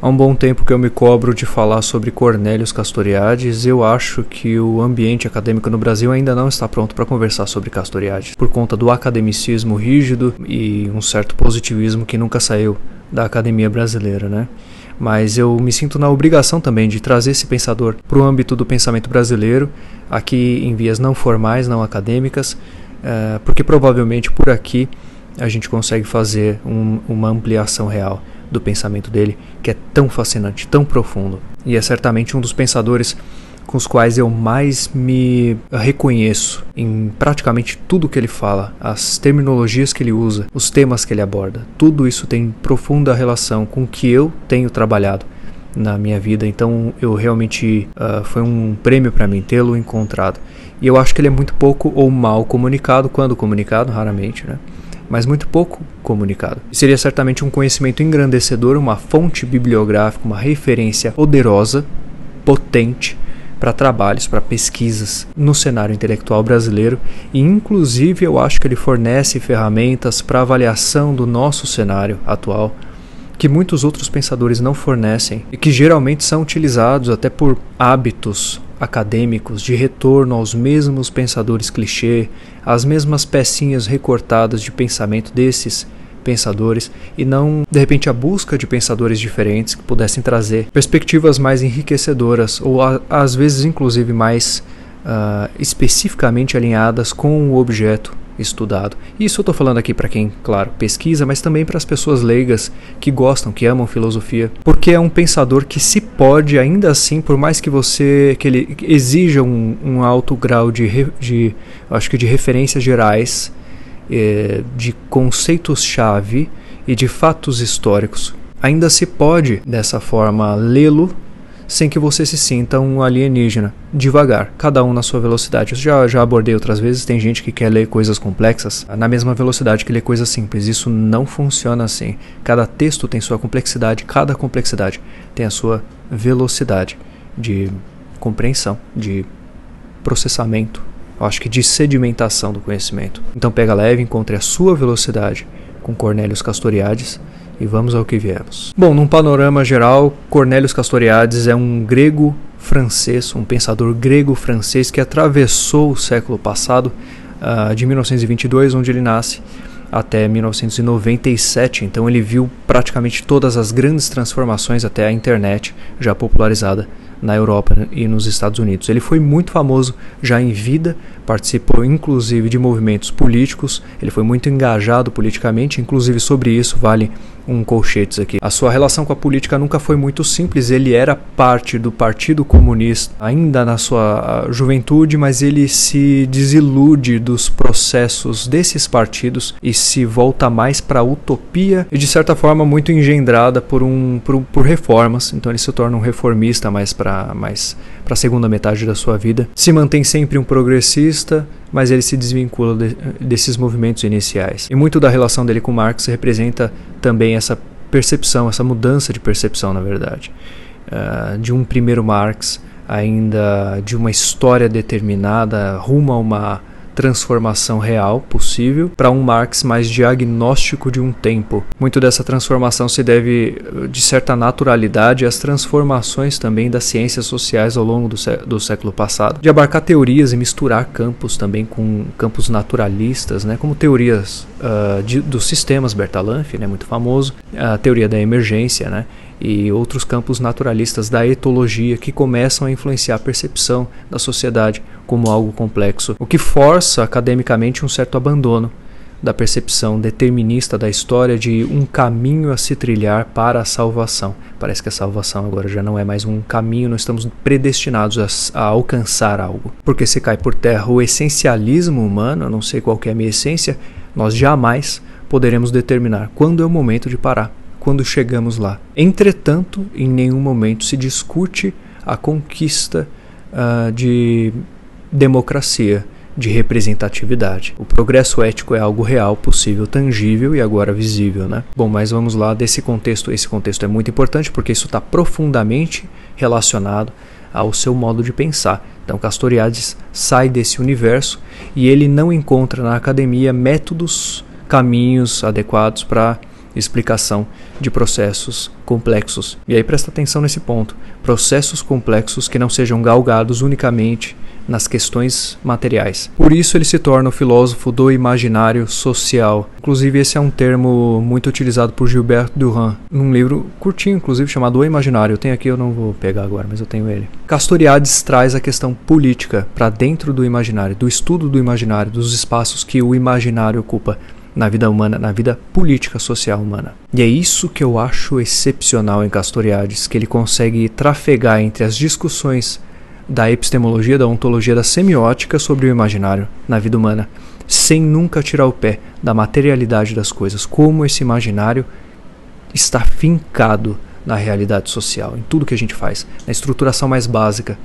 Há um bom tempo que eu me cobro de falar sobre Cornelius Castoriadis. Eu acho que o ambiente acadêmico no Brasil ainda não está pronto para conversar sobre Castoriadis, por conta do academicismo rígido e um certo positivismo que nunca saiu da academia brasileira, né? Mas eu me sinto na obrigação também de trazer esse pensador para o âmbito do pensamento brasileiro, aqui em vias não formais, não acadêmicas, porque provavelmente por aqui a gente consegue fazer uma ampliação real do pensamento dele, que é tão fascinante, tão profundo. E é certamente um dos pensadores com os quais eu mais me reconheço em praticamente tudo que ele fala, as terminologias que ele usa, os temas que ele aborda. Tudo isso tem profunda relação com o que eu tenho trabalhado na minha vida. Então eu realmente foi um prêmio para mim tê-lo encontrado. E eu acho que ele é muito pouco ou mal comunicado, quando comunicado, raramente, né? Mas muito pouco comunicado. Seria certamente um conhecimento engrandecedor, uma fonte bibliográfica, uma referência poderosa, potente, para trabalhos, para pesquisas no cenário intelectual brasileiro, e inclusive eu acho que ele fornece ferramentas para avaliação do nosso cenário atual, que muitos outros pensadores não fornecem e que geralmente são utilizados até por hábitos acadêmicos de retorno aos mesmos pensadores clichê, às mesmas pecinhas recortadas de pensamento desses pensadores, e não, de repente, a busca de pensadores diferentes que pudessem trazer perspectivas mais enriquecedoras ou, às vezes, inclusive, mais especificamente alinhadas com o objeto estudado. Isso eu estou falando aqui para quem, claro, pesquisa, mas também para as pessoas leigas que gostam, que amam filosofia, porque é um pensador que se pode, ainda assim, por mais que ele exija um alto grau acho que de referências gerais, de conceitos-chave e de fatos históricos, ainda se pode, dessa forma, lê-lo sem que você se sinta um alienígena, devagar, cada um na sua velocidade. Eu já abordei outras vezes, tem gente que quer ler coisas complexas na mesma velocidade que lê coisas simples. Isso não funciona assim. Cada texto tem sua complexidade, cada complexidade tem a sua velocidade de compreensão, de processamento, eu acho que de sedimentação do conhecimento. Então pega leve, encontre a sua velocidade com Cornelius Castoriadis, e vamos ao que viemos. Bom, num panorama geral, Cornelius Castoriadis é um grego-francês, um pensador grego-francês que atravessou o século passado, de 1922, onde ele nasce, até 1997. Então ele viu praticamente todas as grandes transformações até a internet, já popularizada na Europa e nos Estados Unidos. Ele foi muito famoso já em vida, participou inclusive de movimentos políticos, ele foi muito engajado politicamente, inclusive sobre isso vale um colchetes aqui. A sua relação com a política nunca foi muito simples, ele era parte do Partido Comunista ainda na sua juventude, mas ele se desilude dos processos desses partidos e se volta mais para a utopia e de certa forma muito engendrada por reformas. Então ele se torna um reformista mais para a segunda metade da sua vida. Se mantém sempre um progressista, mas ele se desvincula desses movimentos iniciais. E muito da relação dele com Marx representa também essa percepção, essa mudança de percepção, na verdade. De um primeiro Marx, ainda de uma história determinada, rumo a uma transformação real possível, para um Marx mais diagnóstico de um tempo. Muito dessa transformação se deve, de certa naturalidade, às transformações também das ciências sociais ao longo do século passado, de abarcar teorias e misturar campos também com campos naturalistas, né, como teorias dos sistemas, Bertalanffy, né, muito famoso, a teoria da emergência, né, e outros campos naturalistas da etologia que começam a influenciar a percepção da sociedade como algo complexo, o que força academicamente um certo abandono da percepção determinista da história de um caminho a se trilhar para a salvação. Parece que a salvação agora já não é mais um caminho, nós estamos predestinados a alcançar algo. Porque se cai por terra o essencialismo humano, eu não sei qual que é a minha essência, nós jamais poderemos determinar quando é o momento de parar, quando chegamos lá. Entretanto, em nenhum momento se discute a conquista de democracia, de representatividade. O progresso ético é algo real, possível, tangível e agora visível, né? Bom, mas vamos lá desse contexto. Esse contexto é muito importante porque isso está profundamente relacionado ao seu modo de pensar. Então Castoriadis sai desse universo e ele não encontra na academia métodos, caminhos adequados para explicação de processos complexos. E aí presta atenção nesse ponto. Processos complexos que não sejam galgados unicamente nas questões materiais. Por isso ele se torna o filósofo do imaginário social. Inclusive esse é um termo muito utilizado por Gilbert Durand, num livro curtinho, inclusive, chamado O Imaginário. Eu tenho aqui, eu não vou pegar agora, mas eu tenho ele. Castoriadis traz a questão política para dentro do imaginário, do estudo do imaginário, dos espaços que o imaginário ocupa na vida humana, na vida política social humana. E é isso que eu acho excepcional em Castoriadis, que ele consegue trafegar entre as discussões da epistemologia, da ontologia, da semiótica sobre o imaginário na vida humana, sem nunca tirar o pé da materialidade das coisas, como esse imaginário está fincado na realidade social, em tudo que a gente faz, na estruturação mais básica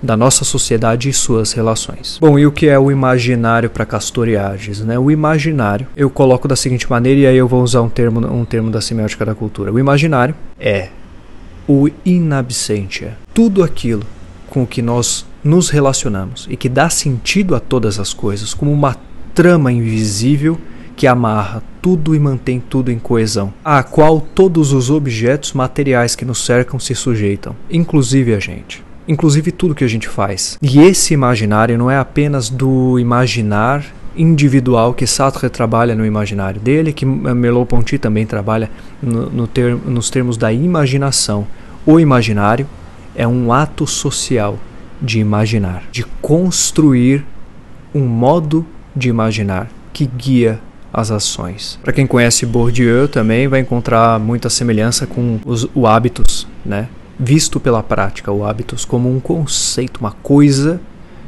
da nossa sociedade e suas relações. Bom, e o que é o imaginário para Castoriadis, né? O imaginário, eu coloco da seguinte maneira, e aí eu vou usar um termo da semiótica da cultura. O imaginário é o in absentia, tudo aquilo com o que nós nos relacionamos e que dá sentido a todas as coisas, como uma trama invisível que amarra tudo e mantém tudo em coesão, à qual todos os objetos materiais que nos cercam se sujeitam, inclusive a gente, inclusive tudo que a gente faz. E esse imaginário não é apenas do imaginar individual que Sartre trabalha no imaginário dele, que Merleau-Ponty também trabalha nos termos da imaginação. O imaginário é um ato social de imaginar, de construir um modo de imaginar que guia as ações. Para quem conhece Bourdieu também vai encontrar muita semelhança com o hábitos, né? Visto pela prática, o hábitos como um conceito, uma coisa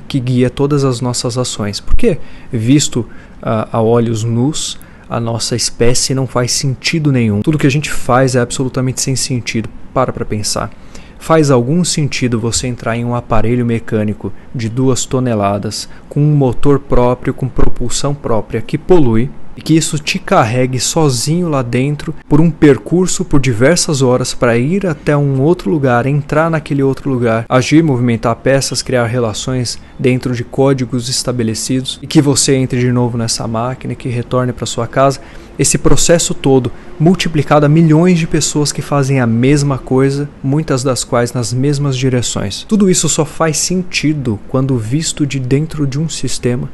que guia todas as nossas ações. Porque visto a olhos nus, a nossa espécie não faz sentido nenhum. Tudo que a gente faz é absolutamente sem sentido. Para pensar. Faz algum sentido você entrar em um aparelho mecânico de 2 toneladas, com um motor próprio, com propulsão própria, que polui, e que isso te carregue sozinho lá dentro por um percurso por diversas horas para ir até um outro lugar, entrar naquele outro lugar, agir, movimentar peças, criar relações dentro de códigos estabelecidos, e que você entre de novo nessa máquina e que retorne para sua casa? Esse processo todo, multiplicado a milhões de pessoas que fazem a mesma coisa, muitas das quais nas mesmas direções. Tudo isso só faz sentido quando visto de dentro de um sistema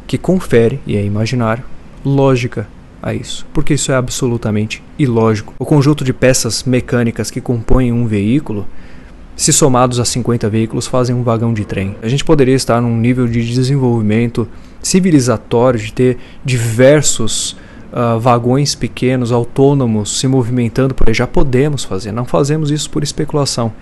que confere, e é imaginário, lógica a isso, porque isso é absolutamente ilógico. O conjunto de peças mecânicas que compõem um veículo, se somados a 50 veículos, fazem um vagão de trem. A gente poderia estar num nível de desenvolvimento civilizatório, de ter diversos vagões pequenos, autônomos, se movimentando por aí. Já podemos fazer, não fazemos isso por especulação,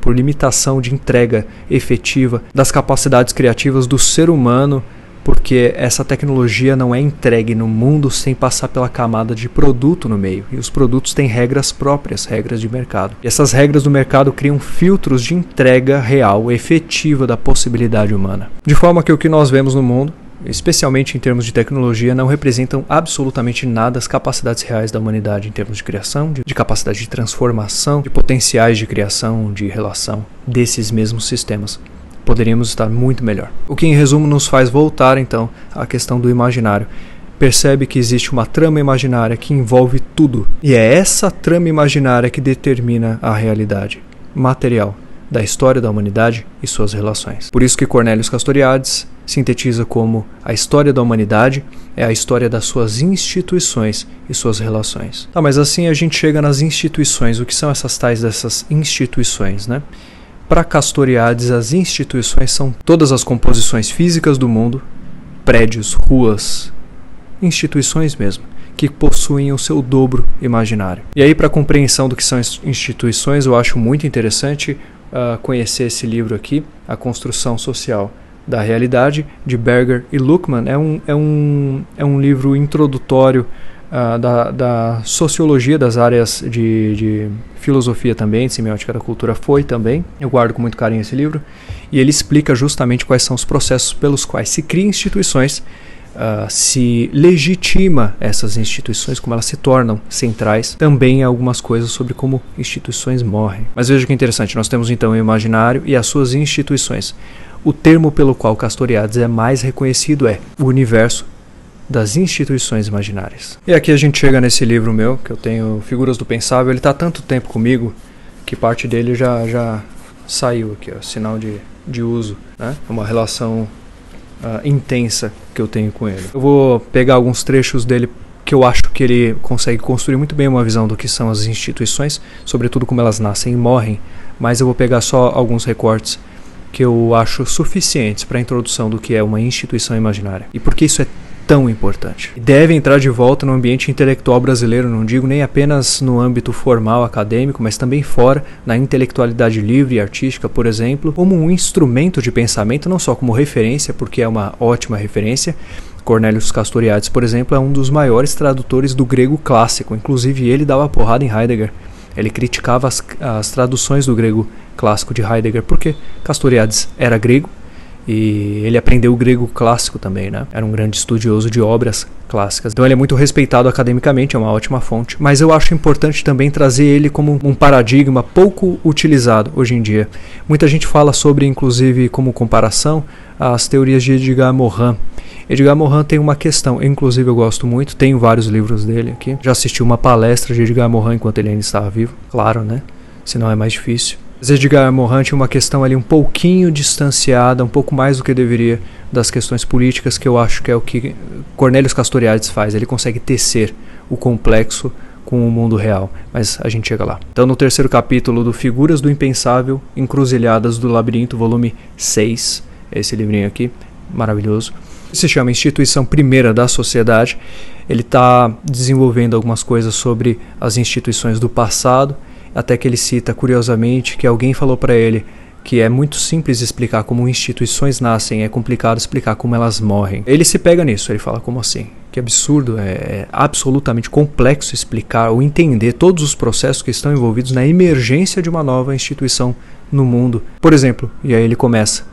por limitação de entrega efetiva das capacidades criativas do ser humano, porque essa tecnologia não é entregue no mundo sem passar pela camada de produto no meio. E os produtos têm regras próprias, regras de mercado. E essas regras do mercado criam filtros de entrega real, efetiva da possibilidade humana. De forma que o que nós vemos no mundo, especialmente em termos de tecnologia, não representam absolutamente nada as capacidades reais da humanidade em termos de criação, de capacidade de transformação, de potenciais de criação, de relação desses mesmos sistemas. Poderíamos estar muito melhor. O que em resumo nos faz voltar então à questão do imaginário. Percebe que existe uma trama imaginária que envolve tudo, e é essa trama imaginária que determina a realidade material da história da humanidade e suas relações. Por isso que Cornelius Castoriadis sintetiza como a história da humanidade é a história das suas instituições e suas relações. Tá, mas assim a gente chega nas instituições. O que são essas tais dessas instituições, né? Para Castoriadis, as instituições são todas as composições físicas do mundo, prédios, ruas, instituições mesmo, que possuem o seu dobro imaginário. E aí, para a compreensão do que são instituições, eu acho muito interessante conhecer esse livro aqui, A Construção Social da Realidade, de Berger e Luckmann. É um livro introdutório da sociologia, das áreas de filosofia também, de semiótica da cultura foi também. Eu guardo com muito carinho esse livro. E ele explica justamente quais são os processos pelos quais se cria instituições, se legitima essas instituições, como elas se tornam centrais, também algumas coisas sobre como instituições morrem. Mas veja que interessante, nós temos então o imaginário e as suas instituições. O termo pelo qual Castoriadis é mais reconhecido é o universo das instituições imaginárias. E aqui a gente chega nesse livro meu, que eu tenho, Figuras do Pensável. Ele está há tanto tempo comigo que parte dele já saiu aqui, ó, sinal de uso, né? Uma relação intensa que eu tenho com ele. Eu vou pegar alguns trechos dele que eu acho que ele consegue construir muito bem uma visão do que são as instituições, sobretudo como elas nascem e morrem, mas eu vou pegar só alguns recortes que eu acho suficientes para a introdução do que é uma instituição imaginária e por que isso é tão importante. Deve entrar de volta no ambiente intelectual brasileiro, não digo nem apenas no âmbito formal acadêmico, mas também fora, na intelectualidade livre e artística, por exemplo, como um instrumento de pensamento, não só como referência, porque é uma ótima referência. Cornelius Castoriadis, por exemplo, é um dos maiores tradutores do grego clássico, inclusive ele dava porrada em Heidegger. Ele criticava as traduções do grego clássico de Heidegger, porque Castoriadis era grego e ele aprendeu o grego clássico também, né? Era um grande estudioso de obras clássicas. Então ele é muito respeitado academicamente, é uma ótima fonte. Mas eu acho importante também trazer ele como um paradigma pouco utilizado hoje em dia. Muita gente fala sobre, inclusive, como comparação, as teorias de Edgar Morin. Edgar Morin tem uma questão, inclusive eu gosto muito, tenho vários livros dele aqui. Já assisti uma palestra de Edgar Morin enquanto ele ainda estava vivo, claro, né? Senão é mais difícil. Mas Edgar Morin tinha uma questão ali um pouquinho distanciada, um pouco mais do que deveria, das questões políticas, que eu acho que é o que Cornelius Castoriadis faz. Ele consegue tecer o complexo com o mundo real, mas a gente chega lá. Então no terceiro capítulo do Figuras do Impensável, Encruzilhadas do Labirinto, volume 6, esse livrinho aqui, maravilhoso. Se chama Instituição Primeira da Sociedade. Ele está desenvolvendo algumas coisas sobre as instituições do passado, até que ele cita, curiosamente, que alguém falou para ele que é muito simples explicar como instituições nascem, é complicado explicar como elas morrem. Ele se pega nisso, ele fala, como assim? Que absurdo, é absolutamente complexo explicar ou entender todos os processos que estão envolvidos na emergência de uma nova instituição no mundo. Por exemplo, e aí ele começa,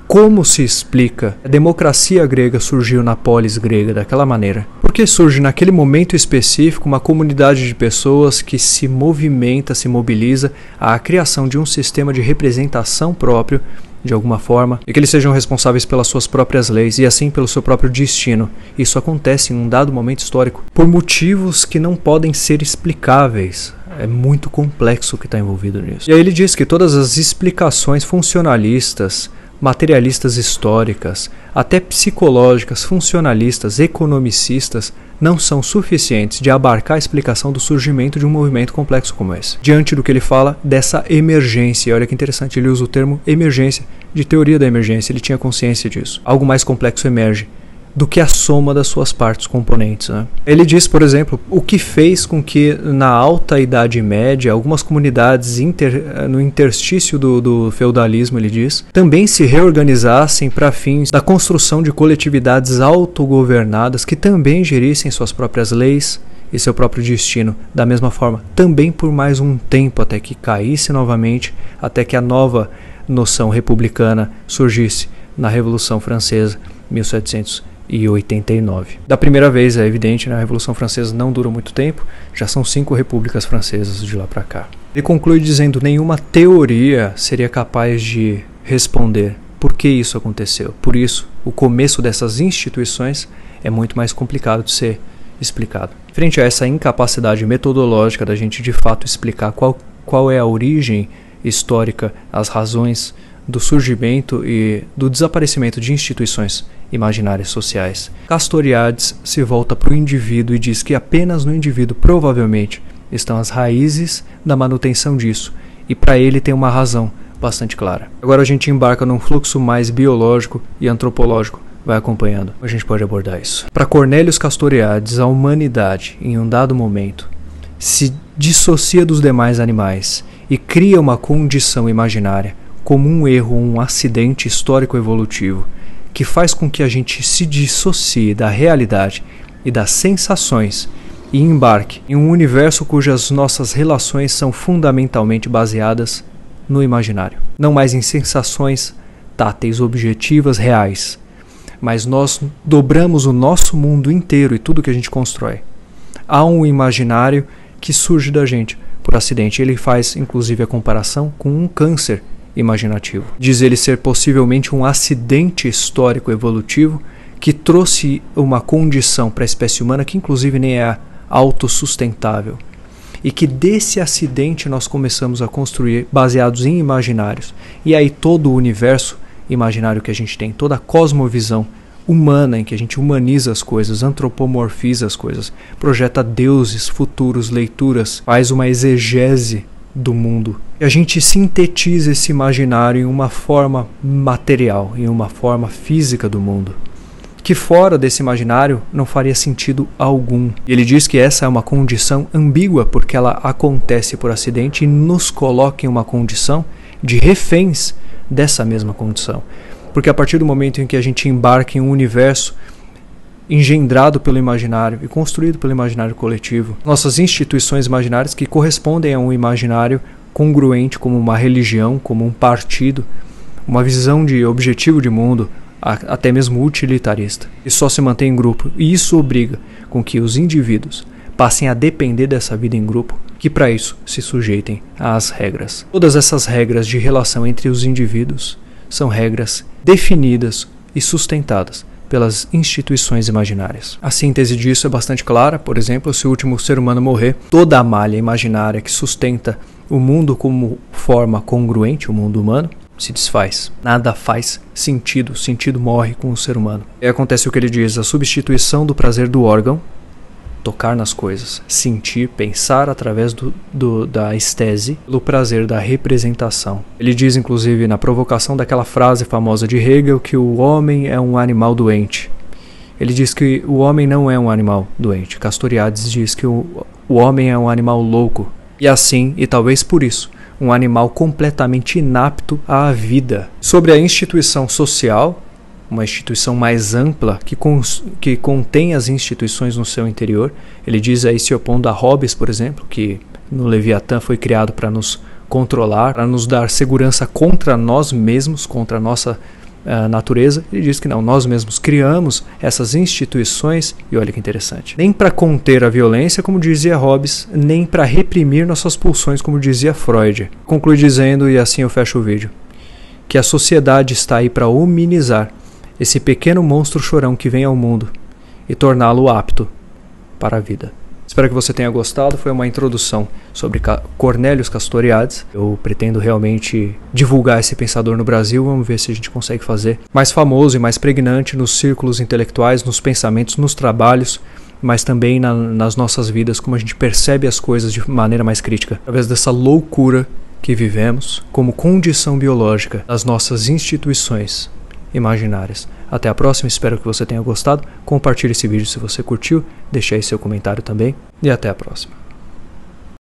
como se explica a democracia grega surgiu na polis grega daquela maneira? Porque surge naquele momento específico uma comunidade de pessoas que se movimenta, se mobiliza à criação de um sistema de representação próprio, de alguma forma, e que eles sejam responsáveis pelas suas próprias leis e assim pelo seu próprio destino. Isso acontece em um dado momento histórico por motivos que não podem ser explicáveis. É muito complexo o que está envolvido nisso. E aí ele diz que todas as explicações funcionalistas, materialistas históricas, até psicológicas, funcionalistas, economicistas, não são suficientes de abarcar a explicação do surgimento de um movimento complexo como esse. Diante do que ele fala dessa emergência, olha que interessante, ele usa o termo emergência, de teoria da emergência, ele tinha consciência disso. Algo mais complexo emerge do que a soma das suas partes componentes, né? Ele diz, por exemplo, o que fez com que na Alta Idade Média algumas comunidades no interstício do feudalismo, ele diz, também se reorganizassem para fins da construção de coletividades autogovernadas que também gerissem suas próprias leis e seu próprio destino, da mesma forma, também por mais um tempo, até que caísse novamente, até que a nova noção republicana surgisse na Revolução Francesa, 1789. Da primeira vez, é evidente, né, a Revolução Francesa não durou muito tempo, já são 5 repúblicas francesas de lá para cá. Ele conclui dizendo: nenhuma teoria seria capaz de responder por que isso aconteceu. Por isso, o começo dessas instituições é muito mais complicado de ser explicado. Frente a essa incapacidade metodológica da gente de fato explicar qual é a origem histórica, as razões do surgimento e do desaparecimento de instituições imaginárias sociais, Castoriadis se volta para o indivíduo e diz que apenas no indivíduo provavelmente estão as raízes da manutenção disso, e para ele tem uma razão bastante clara. Agora a gente embarca num fluxo mais biológico e antropológico. Vai acompanhando, a gente pode abordar isso. Para Cornelius Castoriadis, a humanidade, em um dado momento, se dissocia dos demais animais e cria uma condição imaginária como um erro ou um acidente histórico-evolutivo que faz com que a gente se dissocie da realidade e das sensações e embarque em um universo cujas nossas relações são fundamentalmente baseadas no imaginário. Não mais em sensações táteis, objetivas, reais, mas nós dobramos o nosso mundo inteiro e tudo que a gente constrói. Há um imaginário que surge da gente por acidente. Ele faz, inclusive, a comparação com um câncer imaginativo. Diz ele ser possivelmente um acidente histórico evolutivo que trouxe uma condição para a espécie humana que inclusive nem é autossustentável. E que desse acidente nós começamos a construir baseados em imaginários. E aí todo o universo imaginário que a gente tem, toda a cosmovisão humana em que a gente humaniza as coisas, antropomorfiza as coisas, projeta deuses, futuros, leituras, faz uma exegese do mundo. E a gente sintetiza esse imaginário em uma forma material, em uma forma física do mundo, que fora desse imaginário não faria sentido algum. E ele diz que essa é uma condição ambígua, porque ela acontece por acidente e nos coloca em uma condição de reféns dessa mesma condição. Porque a partir do momento em que a gente embarca em um universo engendrado pelo imaginário e construído pelo imaginário coletivo, nossas instituições imaginárias que correspondem a um imaginário congruente, como uma religião, como um partido, uma visão de objetivo de mundo, até mesmo utilitarista, e só se mantém em grupo. E isso obriga com que os indivíduos passem a depender dessa vida em grupo, que para isso se sujeitem às regras. Todas essas regras de relação entre os indivíduos são regras definidas e sustentadas pelas instituições imaginárias. A síntese disso é bastante clara. Por exemplo, se o último ser humano morrer, toda a malha imaginária que sustenta o mundo como forma congruente, o mundo humano, se desfaz. Nada faz sentido. O sentido morre com o ser humano. E acontece o que ele diz, a substituição do prazer do órgão, tocar nas coisas, sentir, pensar através da estese, pelo prazer da representação. Ele diz, inclusive, na provocação daquela frase famosa de Hegel, que o homem é um animal doente. Ele diz que o homem não é um animal doente. Castoriadis diz que o homem é um animal louco. E assim, e talvez por isso, um animal completamente inapto à vida. Sobre a instituição social, uma instituição mais ampla que contém as instituições no seu interior. Ele diz aí, se opondo a Hobbes, por exemplo, que no Leviatã foi criado para nos controlar, para nos dar segurança contra nós mesmos, contra a nossa natureza. Ele diz que não, nós mesmos criamos essas instituições, e olha que interessante, nem para conter a violência, como dizia Hobbes, nem para reprimir nossas pulsões, como dizia Freud. Conclui dizendo, e assim eu fecho o vídeo, que a sociedade está aí para hominizar esse pequeno monstro chorão que vem ao mundo e torná-lo apto para a vida. Espero que você tenha gostado. Foi uma introdução sobre Cornelius Castoriadis. Eu pretendo realmente divulgar esse pensador no Brasil. Vamos ver se a gente consegue fazer mais famoso e mais pregnante nos círculos intelectuais, nos pensamentos, nos trabalhos, mas também nas nossas vidas, como a gente percebe as coisas de maneira mais crítica, através dessa loucura que vivemos como condição biológica das nossas instituições imaginárias. Até a próxima, espero que você tenha gostado. Compartilhe esse vídeo se você curtiu, deixe aí seu comentário também e até a próxima.